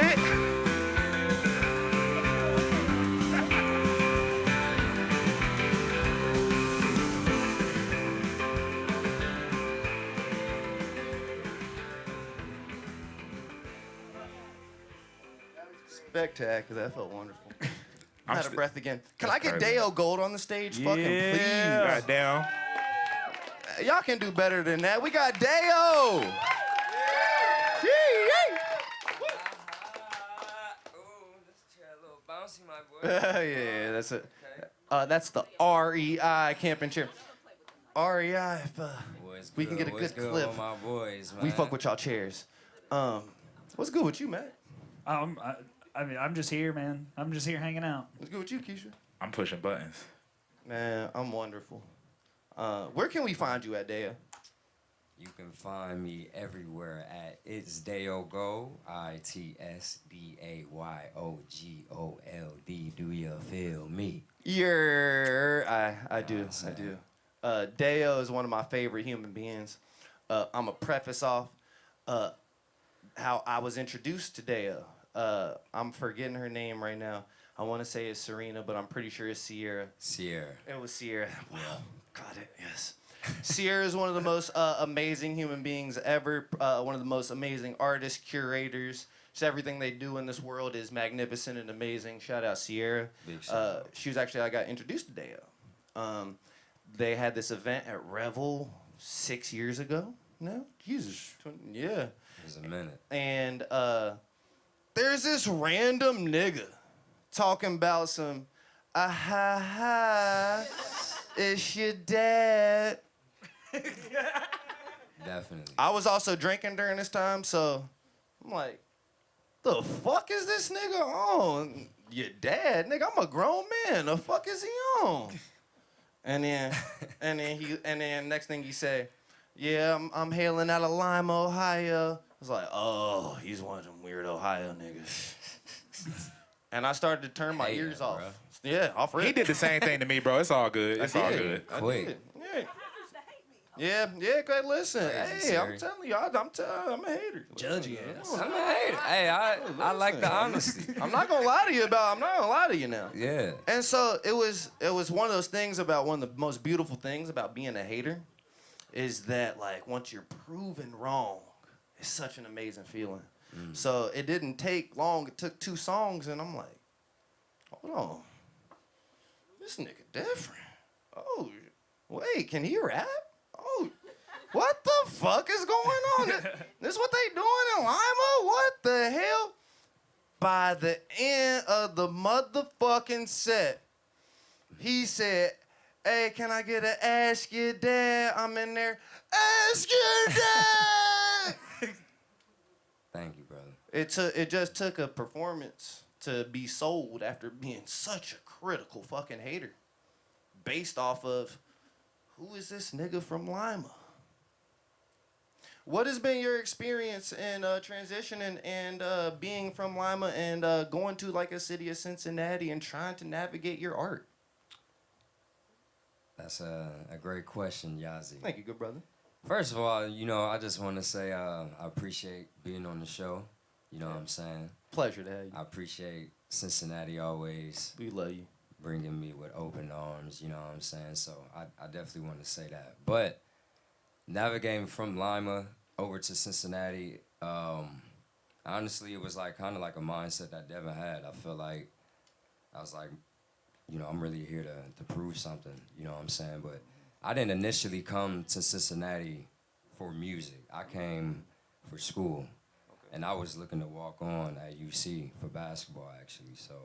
shit. Spectacular. That felt wonderful. I'm I'm out of st- breath again. Can I That's get crazy. Dayo Gold on the stage? Fucking Yeah. please. Goddamn. Y'all can do better than that. We got Dayo. Yee. Ooh, this chair a little bouncy, my boy. Yeah, that's it. That's the REI camping chair. REI, if Boys we can get a boys good clip. with my boys, man. We fuck with y'all chairs. What's good with you, Matt? I mean, I'm just here, man. I'm just here hanging out. What's good with you, Keisha? I'm pushing buttons. Man, I'm wonderful. Where can we find you at, Dayo? You can find me everywhere at It's Dayo Gold, ITSDAYOGOLD. Do you feel me? I do. Dayo is one of my favorite human beings. I'm gonna preface off how I was introduced to Dayo. I'm forgetting her name right now. I want to say it's Serena, but I'm pretty sure it's Sierra. Sierra. It was Sierra. Wow. Got it. Yes. Sierra is one of the most amazing human beings ever. One of the most amazing artists, curators. Just everything they do in this world is magnificent and amazing. Shout out Sierra. Big shout out. She was actually, I got introduced to Dayo. They had this event at Revel 6 years ago. No? Jesus. Yeah. It was a minute. And there's this random nigga talking about some, it's your dad. Definitely. I was also drinking during this time, so I'm like, the fuck is this nigga on? Your dad, nigga, I'm a grown man. The fuck is he on? And then next thing he say, yeah, I'm hailing out of Lima, Ohio. I was like, oh, he's one of them weird Ohio niggas. And I started to turn my Hating, ears off. bro. Yeah, off rip. He did the same thing to me, bro. It's all good. It's all good. I Quick. did. Yeah. Yeah, good. Listen, Crazy, hey, I'm Siri. telling you, I'm a hater. Judgy ass. I'm a hater. Hey, I like the honesty. I'm not gonna lie to you now. Yeah. And so it was one of those things about one of the most beautiful things about being a hater is that like once you're proven wrong, it's such an amazing feeling. So it didn't take long. It took 2 songs, and I'm like, hold on, this nigga different. Oh, wait, can he rap? Oh, what the fuck is going on? This what they doing in Lima? What the hell? By the end of the motherfucking set, he said, hey, can I get a ask your dad? I'm in there, ask your dad. Thank you, brother. It just took a performance to be sold after being such a critical fucking hater. Based off of, who is this nigga from Lima? What has been your experience in transitioning and being from Lima and going to like a city of Cincinnati and trying to navigate your art? That's a great question, Yazi. Thank you, good brother. First of all, I just want to say I appreciate being on the show. You know what I'm saying? Pleasure to have you. I appreciate Cincinnati always We love you. bringing me with open arms, you know what I'm saying? So I definitely want to say that. But navigating from Lima over to Cincinnati, honestly, it was like kind of like a mindset that Devin had. I feel like I was like, I'm really here to prove something, you know what I'm saying? But I didn't initially come to Cincinnati for music. I came for school. And I was looking to walk on at UC for basketball, actually. So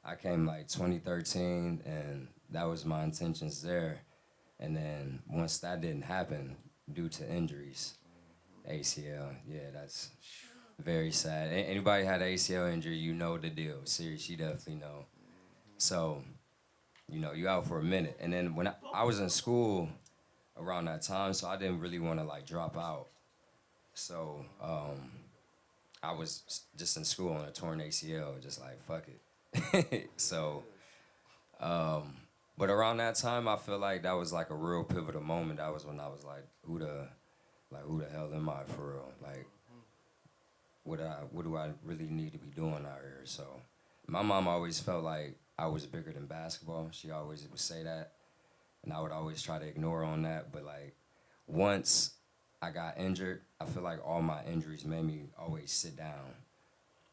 I came like 2013, and that was my intentions there. And then once that didn't happen due to injuries, ACL, yeah, that's very sad. Anybody had an ACL injury, you know the deal. Seriously, you definitely know. So, you out for a minute. And then when I was in school around that time, so I didn't really want to like drop out. So, I was just in school on a torn ACL, just like, fuck it. So, but around that time, I feel like that was like a real pivotal moment. That was when I was like, who the hell am I for real? Like, what do I really need to be doing out here? So my mom always felt like I was bigger than basketball. She always would say that, and I would always try to ignore on that. But like once I got injured, I feel like all my injuries made me always sit down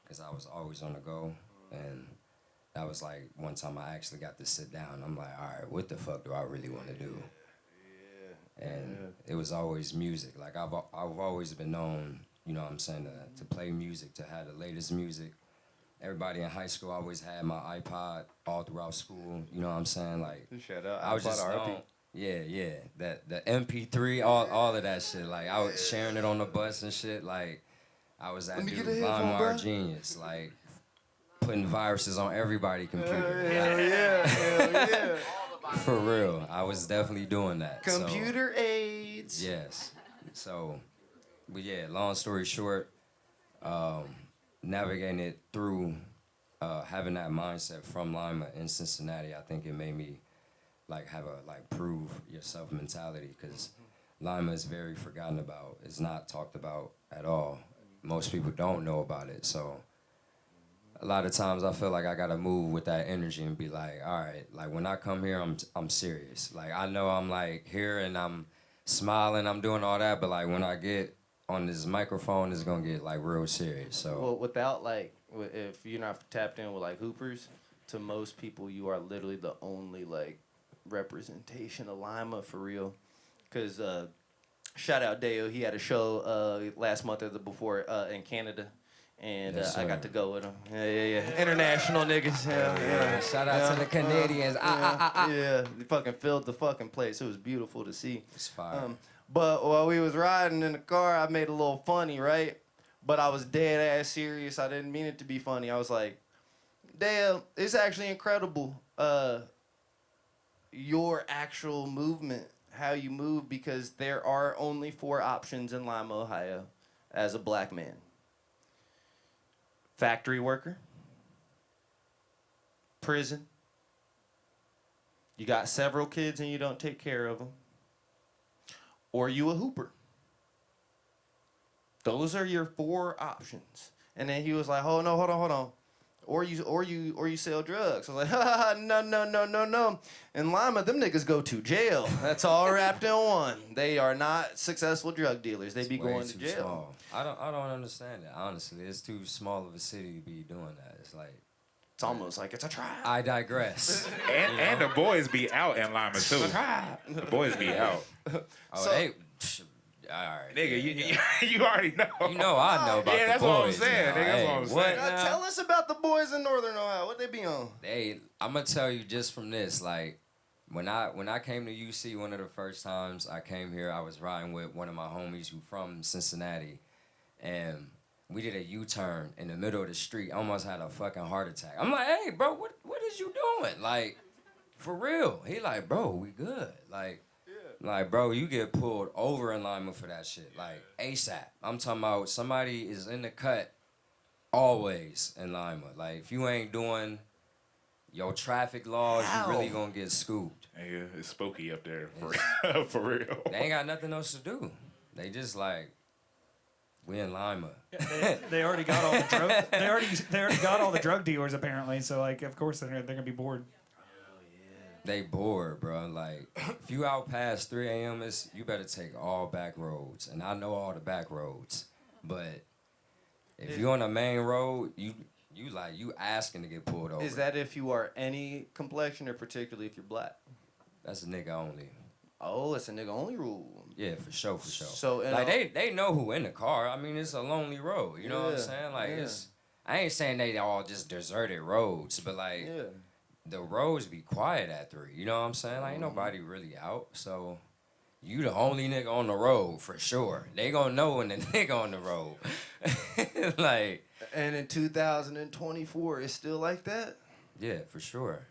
because I was always on the go. And that was like one time I actually got to sit down. I'm like, all right, what the fuck do I really want to do? And it was always music. Like I've always been known, you know what I'm saying, to play music, to have the latest music. Everybody in high school always had my iPod all throughout school. You know what I'm saying? Like Shout out. I was just known, yeah. That the MP3, all of that shit. Like I was sharing it on the bus and shit. Like I was that dude, LimeWire genius. Like putting viruses on everybody's computer. Hell yeah. For real, I was definitely doing that. Computer aids. Yes. So, but yeah, long story short, navigating it through having that mindset from Lima in Cincinnati, I think it made me like have a prove yourself mentality, because Lima is very forgotten about. It's not talked about at all. Most people don't know about it. So a lot of times I feel like I gotta move with that energy and be like, all right, like when I come here, I'm serious. Like I know I'm like here and I'm smiling, I'm doing all that, but like when I get on this microphone, it's gonna get like real serious. So Well, without like, if you're not tapped in with like hoopers, to most people you are literally the only like representation of Lima for real. Cause shout out Dayo, he had a show last month or the before in Canada. And Yes, I got sir. to go with him. Yeah. International niggas. Yeah. shout out to the Canadians. Yeah, they fucking filled the fucking place. It was beautiful to see. It's fire. But while we was riding in the car, I made a little funny, right? But I was dead ass serious. I didn't mean it to be funny. I was like, Dale, it's actually incredible, your actual movement, how you move, because there are only 4 options in Lima, Ohio, as a black man. Factory worker, prison, you got several kids and you don't take care of them, or you a hooper. Those are your 4 options. And then he was like, oh no, hold on. Or you sell drugs. I was like, ha, no. In Lima, them niggas go to jail. That's all wrapped in one. They are not successful drug dealers. They be Way going to too jail. small. I don't understand it, honestly. It's too small of a city to be doing that. It's like, It's almost like it's a tribe. I digress. And the boys be out in Lima too. The boys be out. Oh, So- they, all right. Nigga, you already know. You know I know about Yeah, the that's boys. what I'm saying, now. nigga, that's Hey, what I'm saying. what Now, now? tell us about the boys in Northern Ohio. What they be on? Hey, I'm gonna tell you just from this, like when I came to UC one of the first times I came here, I was riding with one of my homies who from Cincinnati, and we did a U-turn in the middle of the street. I almost had a fucking heart attack. I'm like, hey, bro, what is you doing? Like, for real? He like, bro, we good. Like, bro, you get pulled over in Lima for that shit. Like, ASAP. I'm talking about somebody is in the cut always in Lima. Like, if you ain't doing your traffic laws, you really gonna get scooped. Nigga, it's spooky up there for, for real. They ain't got nothing else to do. They just like, we in Lima. They already got all the drug. They already got all the drug dealers apparently. So like, of course they're gonna be bored. They bored, bro. Like, if you out past 3 a.m., you better take all back roads. And I know all the back roads. But if you on the main road, you asking to get pulled over. Is that if you are any complexion or particularly if you're black? That's a nigga only. Oh, it's a nigga only rule. Yeah, for sure. So, Like, they know who in the car. I mean, it's a lonely road. You know what I'm Yeah, saying? Like, yeah. I ain't saying they all just deserted roads, but like, Yeah. the roads be quiet at 3. You know what I'm saying? Like, ain't nobody really out. So, you the only nigga on the road for sure. They gonna know when the nigga on the road. Like, And in 2024, it's still like that? yeah, for sure.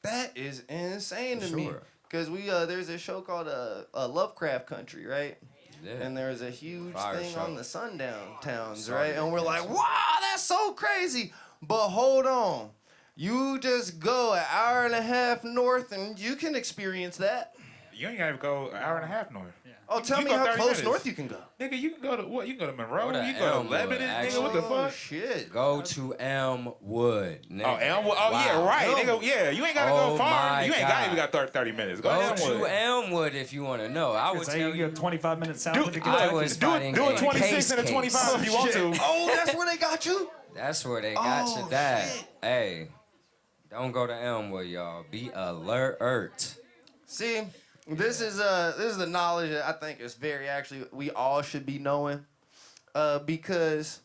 That is insane For to me. sure. Because there's a show called Lovecraft Country, right? Yeah. And there's a huge Fire thing show. on the sundown towns, Sorry, right? And we're like, yes. wow, that's so crazy. But hold on. You just go an hour and a half north and you can experience that. You ain't gotta go an hour and a half north. Oh, tell You me go how 30 close minutes. north you can go. Nigga, you can go to what? You can go to Monroe. Go to You can go to Elmwood, Lebanon. Nigga, what the Oh, fuck? shit. Go to Elmwood. Nigga. Oh, Elmwood. Oh, yeah, Wow. right. Nigga, yeah, you ain't gotta Oh, go far. my You ain't gotta even God. got 30 minutes. Go, Go to to Elmwood. Elmwood if you want to know. I would Say tell you you. go 25 minutes south Do, of the I Kentucky. was do, fighting do a a 26 case and a 25 if you want to. Oh, that's where they got you? That's where they got Oh, you, Dad. shit. Hey, don't go to Elmwood, y'all. Be alert. See, this is the knowledge that I think is very actually we all should be knowing, because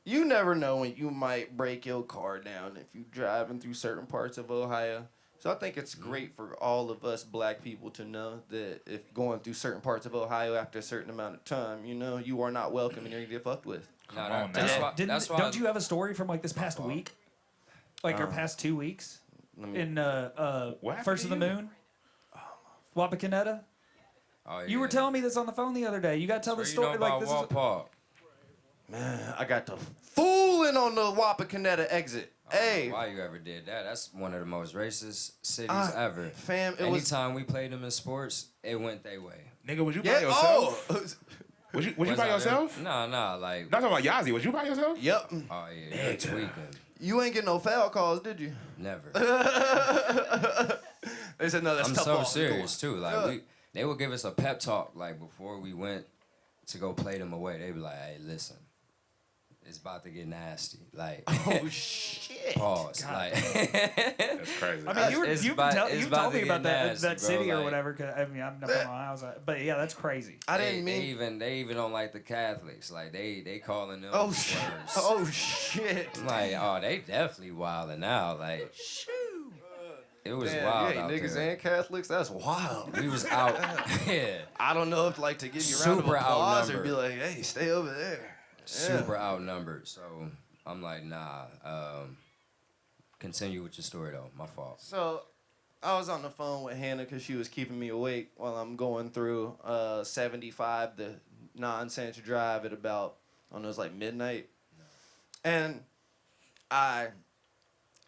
you never know when you might break your car down if you're driving through certain parts of Ohio. So I think it's great for all of us black people to know that if going through certain parts of Ohio after a certain amount of time, you know, you are not welcome and you're gonna get fucked with. No, Come on, that's now. why. That's why. Don't you have a story from like this past fault. week? Like our past 2 weeks? Let me- In What First of the happened to Moon? Wapakoneta? Oh, yeah. You were telling me this on the phone the other day. You got to tell the Where you story know like about this. Walpaw? Man, I got the fooling on the Wapakoneta exit. I don't know Hey, why you ever did that? That's one of the most racist cities ever. fam, it was Anytime we played them in sports, it went their way. Nigga, was you by yeah. yourself? Oh, Was you Was by I yourself? there? Nah, like. Not talking about Yazi. Was you by yourself? yep. Oh yeah, you're tweaking. You ain't get no foul calls, did you? Never. They said no. That's I'm tough so ball. serious too. Like Yeah. they would give us a pep talk like before we went to go play them away. They'd be like, "Hey, listen, it's about to get nasty." Like, Oh shit. pause. God. Like, That's crazy. I mean, you It's you about- told it's me about to about get that nasty, bro, city or like- whatever. 'Cause, I mean, I'm not from Ohio, but yeah, that's crazy. I didn't they mean. even don't like the Catholics. Like they calling them Oh slurs. shit. Oh shit. I'm like, oh, they definitely wilding out. Like, it was Damn, wild you out ain't niggas there. and Catholics. That's wild. We was out. Yeah. I don't know if like to give you a round of Super applause or outnumbered. be like, hey, stay over there. Super outnumbered. So I'm like, nah. Continue with your story though. My fault. So, I was on the phone with Hannah because she was keeping me awake while I'm going through 75, the nonsense drive at about, I don't know, it was like midnight. And I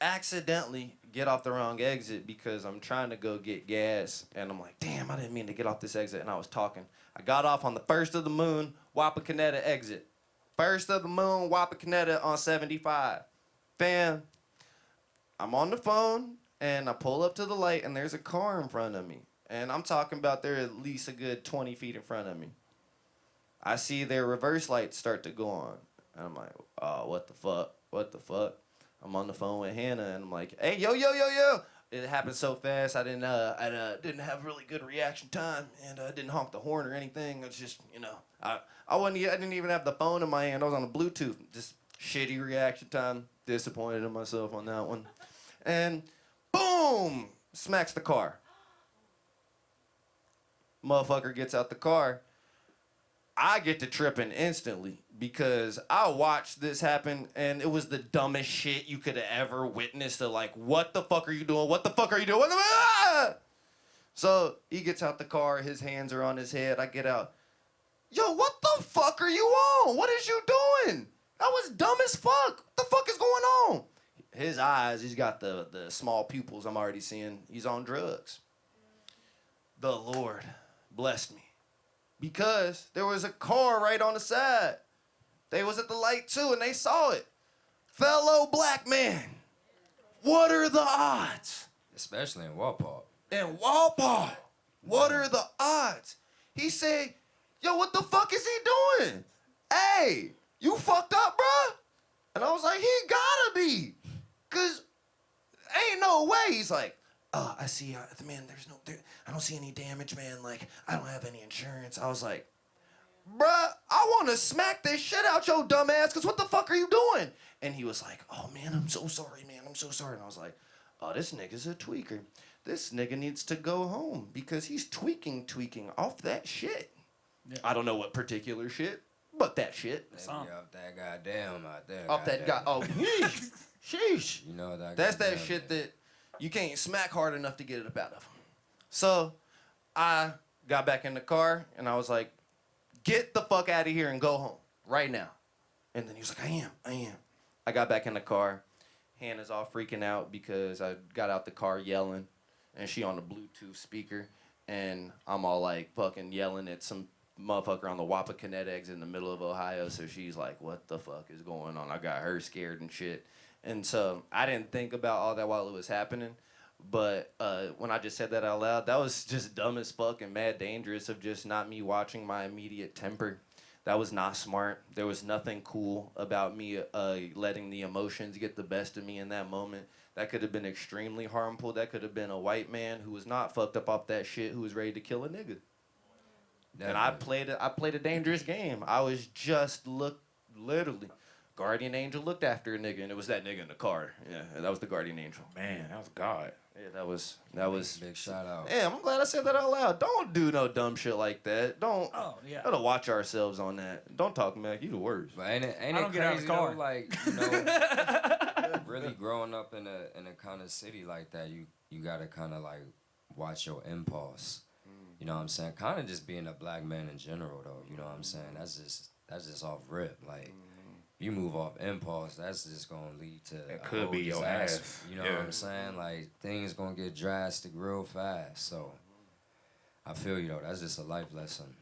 accidentally get off the wrong exit because I'm trying to go get gas. And I'm like, damn, I didn't mean to get off this exit. And I was talking. I got off on the First of the Moon, Wapakoneta exit. First of the Moon, Wapakoneta on 75. Fam, I'm on the phone, and I pull up to the light, and there's a car in front of me. And I'm talking about they're at least a good 20 feet in front of me. I see their reverse lights start to go on. And I'm like, oh, what the fuck? What the fuck? I'm on the phone with Hannah, and I'm like, hey, yo. It happened so fast, I didn't have really good reaction time, and I didn't honk the horn or anything. It's just, you know, I didn't even have the phone in my hand. I was on a Bluetooth. Just shitty reaction time. Disappointed in myself on that one. And boom, smacks the car. Motherfucker gets out the car. I get to tripping instantly because I watched this happen and it was the dumbest shit you could have ever witnessed. Of like, what the fuck are you doing? What the fuck are you doing? What the ah! So he gets out the car. His hands are on his head. I get out. Yo, what the fuck are you on? What is you doing? That was dumb as fuck. What the fuck is going on? His eyes, he's got the small pupils I'm already seeing. He's on drugs. The Lord blessed me. Because there was a car right on the side. They was at the light too, and they saw it. Fellow black man, what are the odds? Especially in Walpaw. In Walpaw, what are the odds? He said, yo, what the fuck is he doing? Hey, you fucked up, bruh? And I was like, he gotta be. Because ain't no way. He's like, I see, man, I don't see any damage, man. Like, I don't have any insurance. I was like, bruh, I want to smack this shit out your dumb ass, because what the fuck are you doing? And he was like, oh, man, I'm so sorry, man. I'm so sorry. And I was like, oh, this nigga's a tweaker. This nigga needs to go home because he's tweaking off that shit. Yeah. I don't know what particular shit, but that shit. Maybe off that goddamn out there. Off that guy. Oh, yeesh. Sheesh. You know that. That's that goddamn shit man. that you can't smack hard enough to get it up out of him. So I got back in the car and I was like, get the fuck out of here and go home right now. And then he was like, I am. I got back in the car. Hannah's all freaking out because I got out the car yelling. and she on the Bluetooth speaker, and I'm all like fucking yelling at some motherfucker on the Wapakoneta in the middle of Ohio. So she's like, what the fuck is going on? I got her scared and shit. And so I didn't think about all that while it was happening. But when I just said that out loud, that was just dumb as fuck and mad dangerous of just not me watching my immediate temper. That was not smart. There was nothing cool about me letting the emotions get the best of me in that moment. That could have been extremely harmful. That could have been a white man who was not fucked up off that shit, who was ready to kill a nigga. And I played a dangerous game. I was just literally, guardian angel looked after a nigga, and it was that nigga in the car. Yeah, that was the guardian angel. Man, that was God. Yeah, that was Big shout out. Yeah, I'm glad I said that out loud. Don't do no dumb shit like that. Don't. Oh yeah. Gotta watch ourselves on that. Don't talk, man. You the worst. But ain't it I don't crazy get out of the car. though? Like, you know, really growing up in a kind of city like that, you gotta kind of like watch your impulse. You know what I'm saying? Kind of just being a black man in general, though. You know what I'm saying? That's just off rip. Like, you move off impulse, that's just gonna lead to It a could whole be your disaster. ass. You know Yeah. what I'm saying? Like, things gonna get drastic real fast. So, I feel you though. That's just a life lesson.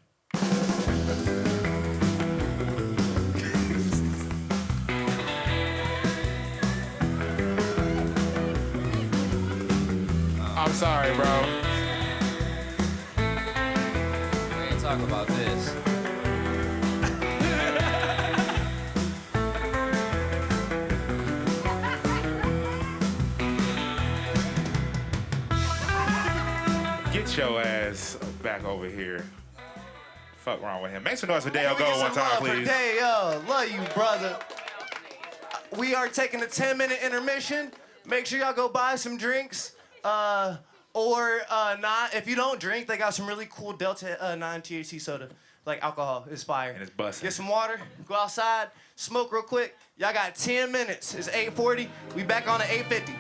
I'm sorry, bro. We ain't talking about this. Get your ass back over here. Fuck wrong with him. Make some noise for Can Dayo we get Gold one some time, love for please. Dayo. Love you, brother. We are taking a 10-minute intermission. Make sure y'all go buy some drinks. Or not. If you don't drink, they got some really cool Delta 9 THC soda. Like alcohol. It's fire. And it's busting. Get some water. Go outside. Smoke real quick. Y'all got 10 minutes. It's 8:40. We back on at 8:50.